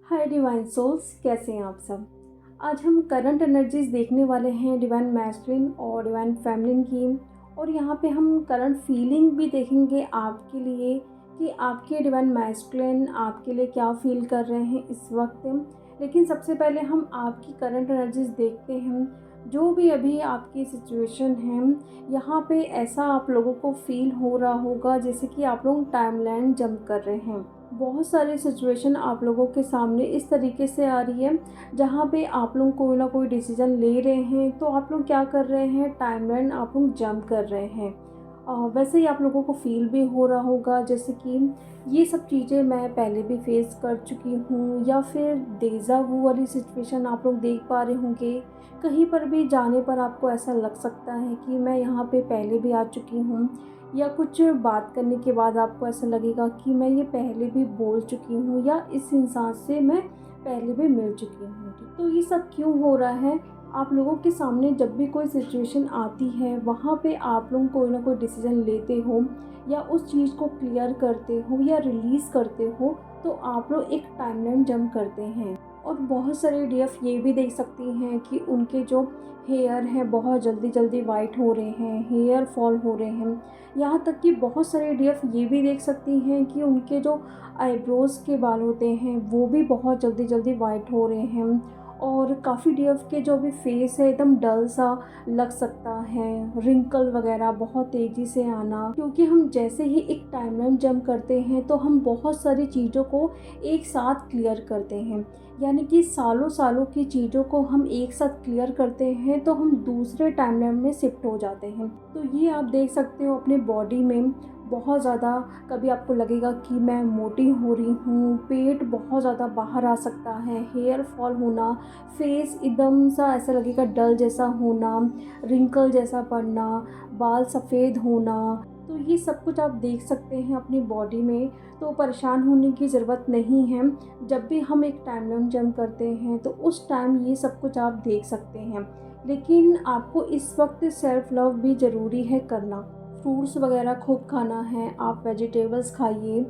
हाय divine souls, कैसे हैं आप सब। आज हम करंट एनर्जीज देखने वाले हैं डिवाइन मैस्कुलिन और डिवाइन फेमिनिन की। और यहाँ पे हम करंट फीलिंग भी देखेंगे आपके लिए कि आपके डिवाइन मैस्कुलिन आपके लिए क्या फील कर रहे हैं इस वक्त। लेकिन सबसे पहले हम आपकी करंट एनर्जीज देखते हैं। जो भी अभी आपकी सिचुएशन है, यहाँ पे ऐसा आप लोगों को फील हो रहा होगा जैसे कि आप लोग टाइमलाइन जंप कर रहे हैं। बहुत सारी सिचुएशन आप लोगों के सामने इस तरीके से आ रही है जहाँ पे आप लोग कोई ना कोई डिसीजन ले रहे हैं, तो आप लोग क्या कर रहे हैं, टाइमलाइन आप लोग जंप कर रहे हैं। वैसे ही आप लोगों को फील भी हो रहा होगा जैसे कि ये सब चीज़ें मैं पहले भी फेस कर चुकी हूँ, या फिर डेजा वू वाली सिचुएशन आप लोग देख पा रहे होंगे। कहीं पर भी जाने पर आपको ऐसा लग सकता है कि मैं यहाँ पे पहले भी आ चुकी हूँ, या कुछ बात करने के बाद आपको ऐसा लगेगा कि मैं ये पहले भी बोल चुकी हूँ, या इस इंसान से मैं पहले भी मिल चुकी हूँ। तो ये सब क्यों हो रहा है? आप लोगों के सामने जब भी कोई सिचुएशन आती है, वहाँ पे आप लोग कोई ना कोई डिसीजन लेते हो, या उस चीज़ को क्लियर करते हो या रिलीज़ करते हो, तो आप लोग एक टाइमलाइन जंप करते हैं। और बहुत सारे डीएफ ये भी देख सकती हैं कि उनके जो हेयर हैं बहुत जल्दी जल्दी वाइट हो रहे हैं, हेयर फॉल हो रहे हैं। यहाँ तक कि बहुत सारे डीएफ ये भी देख सकती हैं कि उनके जो आईब्रोज़ के बाल होते हैं वो भी बहुत जल्दी जल्दी वाइट हो रहे हैं। और काफ़ी डीएफ के जो भी फेस है एकदम डल सा लग सकता है, रिंकल वगैरह बहुत तेज़ी से आना, क्योंकि हम जैसे ही एक टाइमलाइन जंप करते हैं तो हम बहुत सारी चीज़ों को एक साथ क्लियर करते हैं। यानी कि सालों सालों की चीज़ों को हम एक साथ क्लियर करते हैं तो हम दूसरे टाइमलाइन में शिफ्ट हो जाते हैं। तो ये आप देख सकते हो अपने बॉडी में बहुत ज़्यादा, कभी आपको लगेगा कि मैं मोटी हो रही हूँ, पेट बहुत ज़्यादा बाहर आ सकता है, हेयर फॉल होना, फेस एकदम सा ऐसा लगेगा डल जैसा होना, रिंकल जैसा पड़ना, बाल सफ़ेद होना। तो ये सब कुछ आप देख सकते हैं अपनी बॉडी में। तो परेशान होने की ज़रूरत नहीं है। जब भी हम एक टाइमलाइन जंप करते हैं तो उस टाइम ये सब कुछ आप देख सकते हैं। लेकिन आपको इस वक्त सेल्फ लव भी ज़रूरी है करना। फ्रूट्स वगैरह खूब खाना है, आप वेजिटेबल्स खाइए।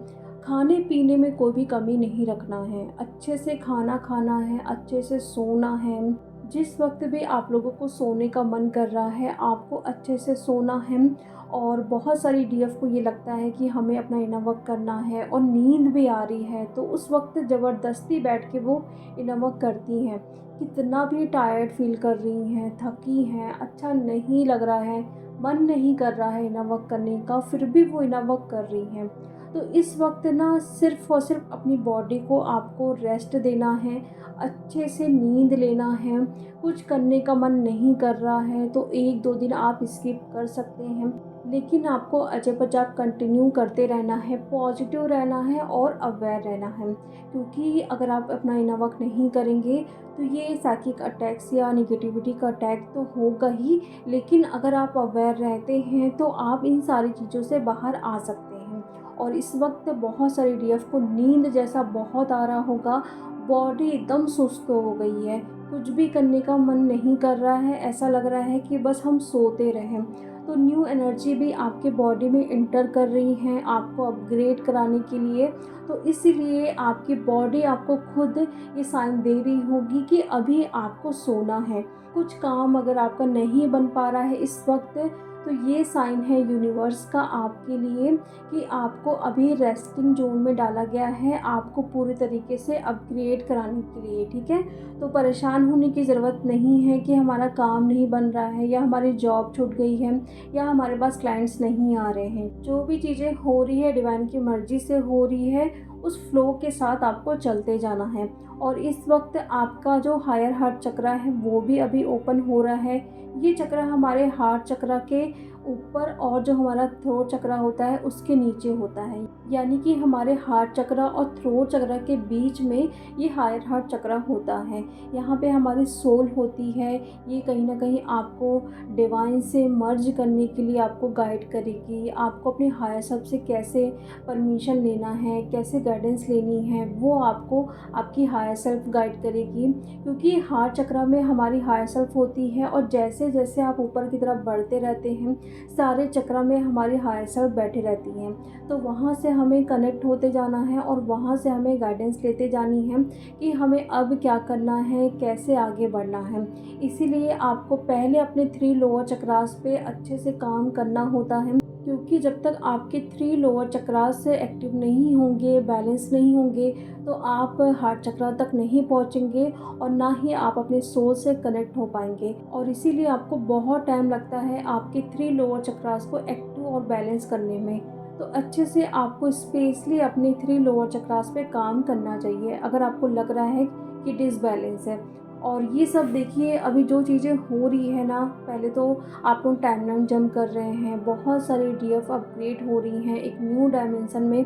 खाने पीने में कोई भी कमी नहीं रखना है, अच्छे से खाना खाना है, अच्छे से सोना है। जिस वक्त भी आप लोगों को सोने का मन कर रहा है, आपको अच्छे से सोना है। और बहुत सारी डीएफ को ये लगता है कि हमें अपना इनर वर्क करना है और नींद भी आ रही है, तो उस वक्त ज़बरदस्ती बैठ के वो इनर वर्क करती हैं। कितना भी टायर्ड फील कर रही हैं, थकी हैं, अच्छा नहीं लग रहा है, मन नहीं कर रहा है इनर वर्क करने का, फिर भी वो इनर वर्क कर रही हैं। तो इस वक्त ना सिर्फ़ और सिर्फ अपनी बॉडी को आपको रेस्ट देना है, अच्छे से नींद लेना है। कुछ करने का मन नहीं कर रहा है तो 1-2 दिन आप स्किप कर सकते हैं, लेकिन आपको अजब-अजब कंटिन्यू करते रहना है, पॉजिटिव रहना है और अवेयर रहना है। क्योंकि अगर आप अपना इनर वर्क नहीं करेंगे तो ये साइकिक अटैक्स या नेगेटिविटी का अटैक तो होगा ही, लेकिन अगर आप अवेयर रहते हैं तो आप इन सारी चीज़ों से बाहर आ सकते हैं। और इस वक्त बहुत सारी डीएफ को नींद जैसा बहुत आ रहा होगा, बॉडी एकदम सुस्त हो गई है, कुछ भी करने का मन नहीं कर रहा है, ऐसा लग रहा है कि बस हम सोते रहें। तो न्यू एनर्जी भी आपके बॉडी में इंटर कर रही हैं आपको अपग्रेड कराने के लिए। तो इसीलिए आपकी बॉडी आपको खुद ये साइन दे रही होगी कि अभी आपको सोना है। कुछ काम अगर आपका नहीं बन पा रहा है इस वक्त, तो ये साइन है यूनिवर्स का आपके लिए कि आपको अभी रेस्टिंग जोन में डाला गया है, आपको पूरी तरीके से अपग्रेड कराने के लिए, ठीक है। तो परेशान होने की ज़रूरत नहीं है कि हमारा काम नहीं बन रहा है, या हमारी जॉब छूट गई है, या हमारे पास क्लाइंट्स नहीं आ रहे हैं। जो भी चीज़ें हो रही है डिवाइन की मर्ज़ी से हो रही है, उस फ्लो के साथ आपको चलते जाना है। और इस वक्त आपका जो हायर हार्ट चक्रा है वो भी अभी ओपन हो रहा है। ये चक्रा हमारे हार्ट चक्रा के ऊपर और जो हमारा थ्रोट चक्रा होता है उसके नीचे होता है। यानी कि हमारे हार्ट चक्रा और थ्रोट चक्रा के बीच में ये हायर हार्ट चक्रा होता है। यहाँ पे हमारी सोल होती है, ये कहीं ना कहीं आपको डिवाइन से मर्ज करने के लिए आपको गाइड करेगी। आपको अपने हायर सेल्फ से कैसे परमिशन लेना है, कैसे गाइडेंस लेनी है, वो आपको आपकी हायर सेल्फ गाइड करेगी। क्योंकि हार्ट चक्रा में हमारी हायर सेल्फ होती है, और जैसे जैसे आप ऊपर की तरफ बढ़ते रहते हैं सारे चक्र में हमारी हायर सेल्फ बैठी रहती हैं। तो वहाँ से हमें कनेक्ट होते जाना है और वहाँ से हमें गाइडेंस लेते जानी है कि हमें अब क्या करना है, कैसे आगे बढ़ना है। इसीलिए आपको पहले अपने 3 लोअर चक्रास पे अच्छे से काम करना होता है, क्योंकि जब तक आपके 3 लोअर चक्रास एक्टिव नहीं होंगे, बैलेंस नहीं होंगे, तो आप हार्ट चक्रा तक नहीं पहुंचेंगे और ना ही आप अपने सोल से कनेक्ट हो पाएंगे। और इसीलिए आपको बहुत टाइम लगता है आपके 3 लोअर चक्रास को एक्टिव और बैलेंस करने में। तो अच्छे से आपको स्पेशली अपने 3 लोअर चक्रास पे काम करना चाहिए अगर आपको लग रहा है कि डिसबैलेंस है। और ये सब देखिए, अभी जो चीज़ें हो रही है ना, पहले तो आप लोग टाइमलाइन जंप कर रहे हैं, बहुत सारी डीएफ अपग्रेड हो रही हैं एक न्यू डायमेंशन में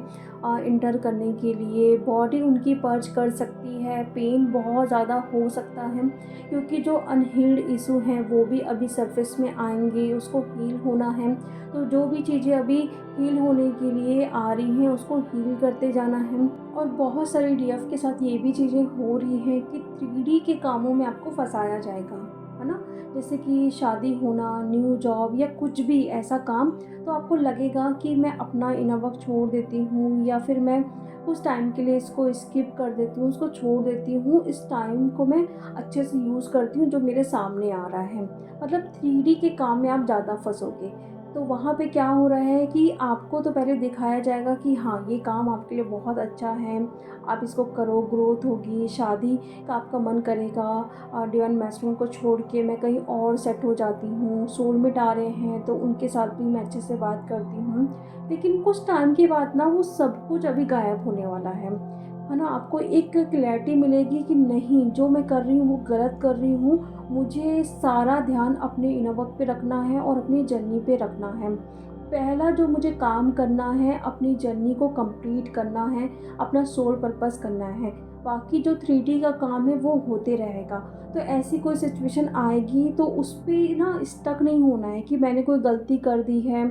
इंटर करने के लिए। बॉडी उनकी पर्च कर सकती है, पेन बहुत ज़्यादा हो सकता है, क्योंकि जो अनहील्ड इशू हैं वो भी अभी सरफेस में आएंगे, उसको हील होना है। तो जो भी चीज़ें अभी हील होने के लिए आ रही हैं उसको हील करते जाना है। और बहुत सारी डीएफ के साथ ये भी चीज़ें हो रही हैं कि 3D के कामों में आपको फंसाया जाएगा, है ना। जैसे कि शादी होना, न्यू जॉब या कुछ भी ऐसा काम, तो आपको लगेगा कि मैं अपना इनर वर्क छोड़ देती हूँ या फिर मैं कुछ टाइम के लिए इसको स्किप कर देती हूँ, उसको छोड़ देती हूँ, इस टाइम को मैं अच्छे से यूज़ करती हूँ जो मेरे सामने आ रहा है। मतलब 3D के काम में आप ज़्यादा फंसोगे। तो वहाँ पे क्या हो रहा है कि आपको तो पहले दिखाया जाएगा कि हाँ, ये काम आपके लिए बहुत अच्छा है, आप इसको करो, ग्रोथ होगी, शादी का आपका मन करेगा, डिवाइन मैस्कुलिन को छोड़ के मैं कहीं और सेट हो जाती हूँ, सोलमेट आ रहे हैं तो उनके साथ भी मैं अच्छे से बात करती हूँ। लेकिन कुछ टाइम के बाद ना वो सब कुछ अभी गायब होने वाला है ना। आपको एक क्लैरिटी मिलेगी कि नहीं, जो मैं कर रही हूँ वो गलत कर रही हूँ, मुझे सारा ध्यान अपने इनर वर्क पे रखना है और अपनी जर्नी पे रखना है। पहला जो मुझे काम करना है, अपनी जर्नी को कंप्लीट करना है, अपना सोल पर्पस करना है। बाकी जो 3D का काम है वो होते रहेगा। तो ऐसी कोई सिचुएशन आएगी तो उस पे ना स्टक नहीं होना है कि मैंने कोई गलती कर दी है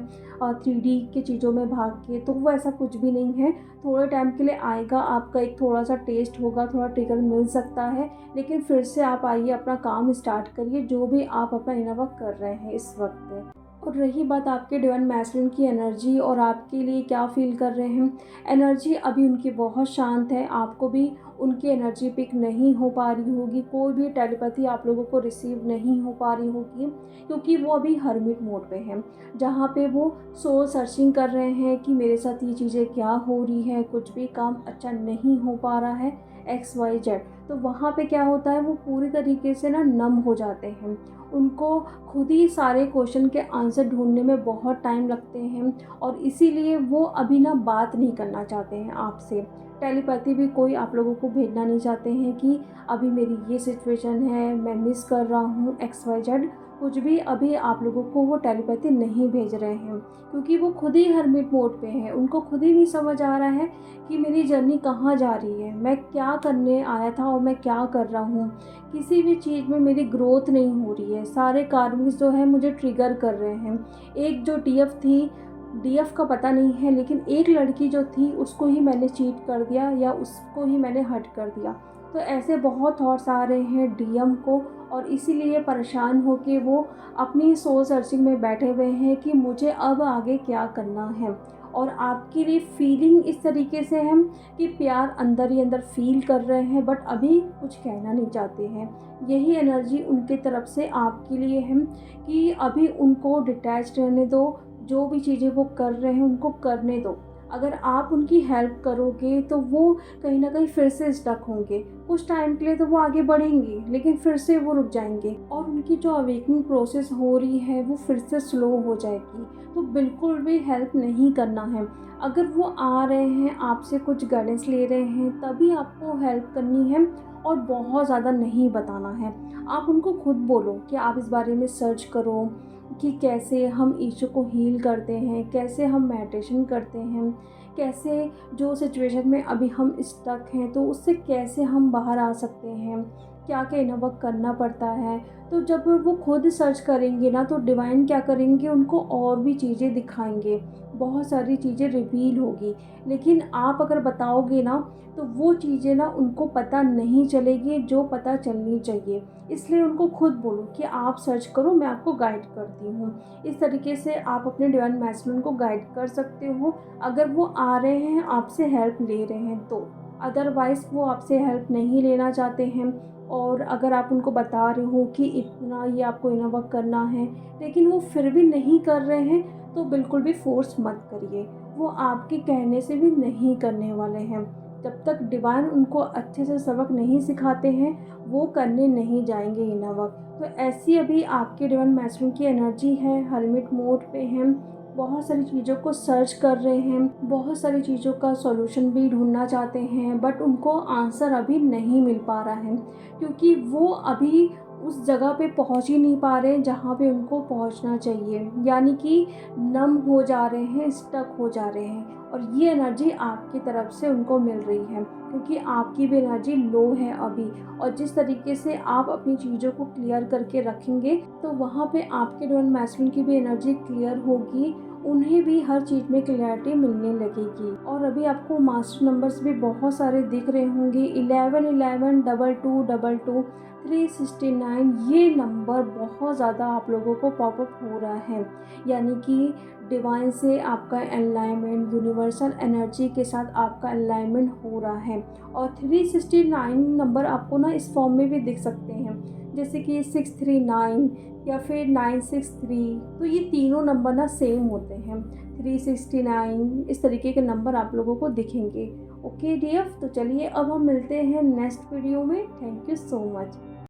3D के चीज़ों में भाग के, तो वो ऐसा कुछ भी नहीं है। थोड़े टाइम के लिए आएगा, आपका एक थोड़ा-सा टेस्ट होगा, थोड़ा ट्रिगर मिल सकता है, लेकिन फिर से आप आइए, अपना काम स्टार्ट करिए, जो भी आप अपना इनर वर्क कर रहे हैं इस वक्त। और रही बात आपके डिवाइन मैस्कुलिन की एनर्जी और आपके लिए क्या फ़ील कर रहे हैं, एनर्जी अभी उनकी बहुत शांत है, आपको भी उनकी एनर्जी पिक नहीं हो पा रही होगी, कोई भी टेलीपैथी आप लोगों को रिसीव नहीं हो पा रही होगी, क्योंकि वो अभी हर्मिट मोड पे हैं, जहाँ पे वो सोल सर्चिंग कर रहे हैं कि मेरे साथ ये चीज़ें क्या हो रही है, कुछ भी काम अच्छा नहीं हो पा रहा है, XYZ। तो वहाँ पे क्या होता है, वो पूरी तरीके से ना नम हो जाते हैं, उनको खुद ही सारे क्वेश्चन के आंसर ढूंढने में बहुत टाइम लगते हैं और इसीलिए वो अभी ना बात नहीं करना चाहते हैं आपसे। टेलीपैथी भी कोई आप लोगों को भेजना नहीं चाहते हैं कि अभी मेरी ये सिचुएशन है, मैं मिस कर रहा हूँ XYZ, कुछ भी अभी आप लोगों को वो टेलीपैथी नहीं भेज रहे हैं, क्योंकि वो खुद ही हर्मिट मोड पे हैं। उनको खुद ही नहीं समझ आ रहा है कि मेरी जर्नी कहाँ जा रही है, मैं क्या करने आया था और मैं क्या कर रहा हूँ। किसी भी चीज़ में मेरी ग्रोथ नहीं हो रही है, सारे कार्मिक्स जो है मुझे ट्रिगर कर रहे हैं। एक जो डीएफ थी, डीएफ का पता नहीं है, लेकिन एक लड़की जो थी उसको ही मैंने चीट कर दिया या उसको ही मैंने हर्ट कर दिया। तो ऐसे बहुत थॉट्स आ रहे हैं डीएम को, और इसीलिए परेशान होके वो अपनी सोल सर्चिंग में बैठे हुए हैं कि मुझे अब आगे क्या करना है। और आपके लिए फीलिंग इस तरीके से है कि प्यार अंदर ही अंदर फील कर रहे हैं, बट अभी कुछ कहना नहीं चाहते हैं। यही एनर्जी उनके तरफ से आपके लिए है कि अभी उनको डिटैच रहने दो, जो भी चीज़ें वो कर रहे हैं उनको करने दो। अगर आप उनकी हेल्प करोगे तो वो कहीं ना कहीं फिर से स्टक होंगे, कुछ टाइम के लिए तो वो आगे बढ़ेंगे लेकिन फिर से वो रुक जाएंगे और उनकी जो अवेकनिंग प्रोसेस हो रही है वो फिर से स्लो हो जाएगी। तो बिल्कुल भी हेल्प नहीं करना है। अगर वो आ रहे हैं, आपसे कुछ गाइडेंस ले रहे हैं, तभी आपको हेल्प करनी है और बहुत ज़्यादा नहीं बताना है। आप उनको खुद बोलो कि आप इस बारे में सर्च करो कि कैसे हम ईशू को हील करते हैं, कैसे हम मेडिटेशन करते हैं, कैसे जो सिचुएशन में अभी हम स्टक हैं तो उससे कैसे हम बाहर आ सकते हैं, क्या क्या इनर वर्क करना पड़ता है। तो जब वो खुद सर्च करेंगे ना, तो डिवाइन क्या करेंगे, उनको और भी चीज़ें दिखाएंगे, बहुत सारी चीज़ें रिवील होगी। लेकिन आप अगर बताओगे ना, तो वो चीज़ें ना उनको पता नहीं चलेगी जो पता चलनी चाहिए। इसलिए उनको खुद बोलो कि आप सर्च करो, मैं आपको गाइड करती हूँ। इस तरीके से आप अपने डिवाइन मैस्कुलिन को गाइड कर सकते हो, अगर वो आ रहे हैं आपसे हेल्प ले रहे हैं तो। अदरवाइज़ वो आपसे हेल्प नहीं लेना चाहते हैं, और अगर आप उनको बता रहे हो कि इतना ये आपको इनर वर्क करना है, लेकिन वो फिर भी नहीं कर रहे हैं, तो बिल्कुल भी फ़ोर्स मत करिए। वो आपके कहने से भी नहीं करने वाले हैं। जब तक डिवाइन उनको अच्छे से सबक नहीं सिखाते हैं, वो करने नहीं जाएँगे इनर वर्क। तो ऐसी अभी आपके डिवाइन मैस्कुलिन की एनर्जी है, हर्मिट मोड पे हैं, बहुत सारी चीज़ों को सर्च कर रहे हैं, बहुत सारी चीज़ों का सॉल्यूशन भी ढूँढना चाहते हैं, बट उनको आंसर अभी नहीं मिल पा रहा है, क्योंकि वो अभी उस जगह पे पहुँच ही नहीं पा रहे हैं जहाँ पे उनको पहुँचना चाहिए। यानी कि नम हो जा रहे हैं, स्टक हो जा रहे हैं, और ये एनर्जी आपकी तरफ से उनको मिल रही है, क्योंकि आपकी भी एनर्जी लो है अभी। और जिस तरीके से आप अपनी चीज़ों को क्लियर करके रखेंगे, तो वहाँ पे आपके डिवाइन मैस्कुलिन की भी एनर्जी क्लियर होगी, उन्हें भी हर चीज़ में क्लैरिटी मिलने लगेगी। और अभी आपको मास्टर नंबर्स भी बहुत सारे दिख रहे होंगे, 11 11 22 22 369। ये नंबर बहुत ज़्यादा आप लोगों को पॉपअप हो रहा है, यानी कि डिवाइन से आपका अलाइनमेंट, यूनिवर्सल एनर्जी के साथ आपका अलाइनमेंट हो रहा है। और 369 नंबर आपको ना इस फॉर्म में भी दिख सकते हैं, जैसे कि 639 या फिर 963। तो ये तीनों नंबर ना सेम होते हैं, 369 इस तरीके के नंबर आप लोगों को दिखेंगे। ओके डियर, तो चलिए अब हम मिलते हैं नेक्स्ट वीडियो में। Thank you so much.